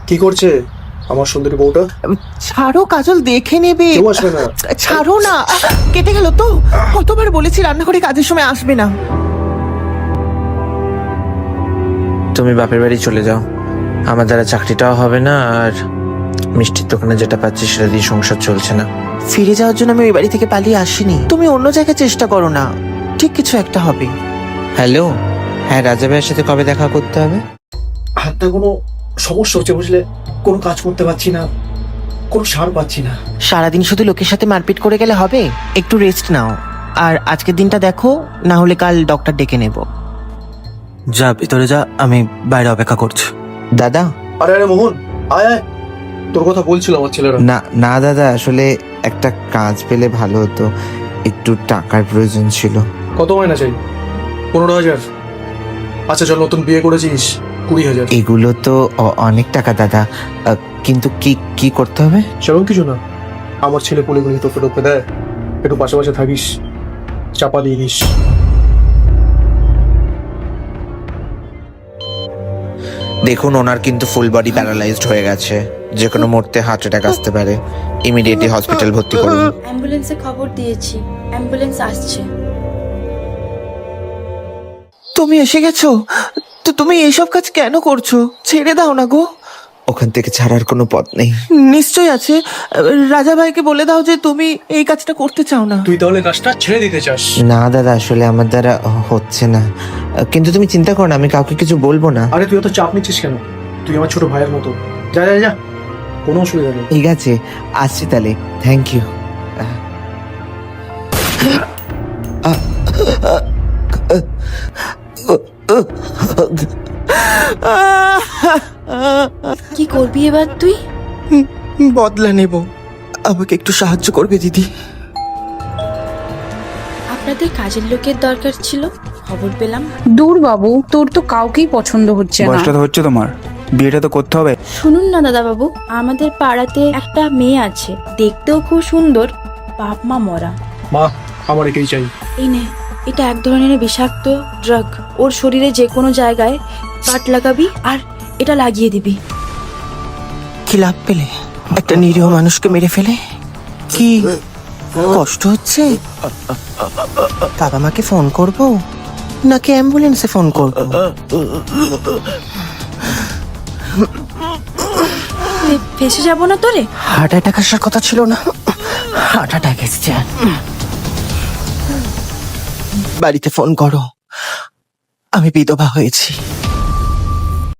কি করছে আমার সুন্দরী বউটা? ছাড়ো, কাজল দেখে নেবে। কেউ আসবে না। ছাড়ো না, কেটে গেল তো। কতবার বলেছি রান্নাঘরে কাজের সময় আসবে না। তুমি বাপের বাড়ি চলে যাও, আমার দ্বারা চাকরিটাও হবে না, আর মিষ্টির দোকানে যেটা পাচ্ছি সেটা দিয়ে সংসার চলছে না। ফিরে যাওয়ার জন্য আমি ওই বাড়ি থেকে পালিয়ে আসিনি। তুমি অন্য জায়গায় চেষ্টা করো না, ঠিক কিছু একটা হবে। হ্যালো, হ্যাঁ রাজা ভাইয়ের সাথে কবে দেখা করতে হবে? হাতটা কোনো সমস্যা হচ্ছে বুঝলে, কোনো কাজ করতে পারছি না, কোনো সার পাচ্ছি না। সারাদিন শুধু লোকের সাথে মারপিট করে গেলে হবে? একটু রেস্ট নাও, আর আজকের দিনটা দেখো, না হলে কাল ডক্টর ডেকে নেব। যা ভিতরে যা, আমি বাইরে অপেক্ষা করছি। দাদা। আরে আরে মোহন, আয় আয়, তোর কথা বলছিল আমার ছেলেরা। না না দাদা, আসলে একটা কাজ পেলে ভালো হতো, একটু টাকার প্রয়োজন ছিল। কত মায়না চাই? 15,000? আচ্ছা চল, নতুন বিয়ে করেছিস, 20,000। এগুলো তো অনেক টাকা দাদা, কিন্তু কি কি করতে হবে? সেরকম কিছু না, আমার ছেলে পুলিগুলি তোকে টোপে দেয়, একটু পাশে পাশে থাকিস, চাপা দিয়ে দিস। দেখুন, ওনার কিন্তু ফুল বডি প্যারালাইজড হয়ে গেছে, যে কোনো মুহূর্তে হার্ট অ্যাটাক আসতে পারে। ইমিডিয়েটলি হসপিটাল ভর্তি করুন। অ্যাম্বুলেন্সে খবর দিয়েছি, অ্যাম্বুলেন্স আসছে। তুমি এসে গেছো তো? তুমি এইসব কাজ কেন করছো? ছেড়ে দাও না গো। ওখান থেকে ছাড়ার কোনো পথ নেই। নিশ্চয় আছে। রাজা ভাইকে বলে দাও যে তুমি এই কাজটা করতে চাও না। তুই তাহলে কাজটা ছেড়ে দিতে চাস? না দাদা, আসলে আমার দ্বারা হচ্ছে না, কিন্তু তুমি চিন্তা করো না, আমি কাউকে কিছু বলবো না। আরে তুই অত চাপ নিচ্ছিস কেন? তুই আমার ছোট ভাইয়ের মতো। যা যা যা, কোনো অসুবিধা নেই। ঠিক আছে, আসছি তাহলে, থ্যাংক ইউ। কি করবি এবার তুই? বদলা নেব। আমাকে একটু সাহায্য করবে দিদি? আপনাদের কাজের লোকের দরকার ছিল, খবর পেলাম। দূর বাবু, তোর তো কাউকেই পছন্দ হচ্ছে না। বয়সটা তো হচ্ছে তোমার, বিয়েটা তো করতে হবে। শুনুন না দাদা বাবু, আমাদের পাড়াতে একটা মেয়ে আছে, দেখতেও খুব সুন্দর, বাপ মা মরা। মা, আমার একেই চাই। এই নে, এটা এক ধরনের বিষাক্ত ড্রাগ। ওর শরীরে যে কোনো জায়গায় কাট লাগাবি আর এটা লাগিয়ে দিবি। কি লাভ পেলে একটা নিরীহ মানুষকে মেরে ফেলে? কি কষ্ট হচ্ছে? বাবা মাকে ফোন করব নাকি অ্যাম্বুলেন্সে ফোন করব? ফেসে যাবো না তোরে? হার্ট অ্যাটাক আসার কথা ছিল না, হার্ট অ্যাটাক এসছে। বাড়িতে ফোন করো, আমি বিধবা হয়েছি।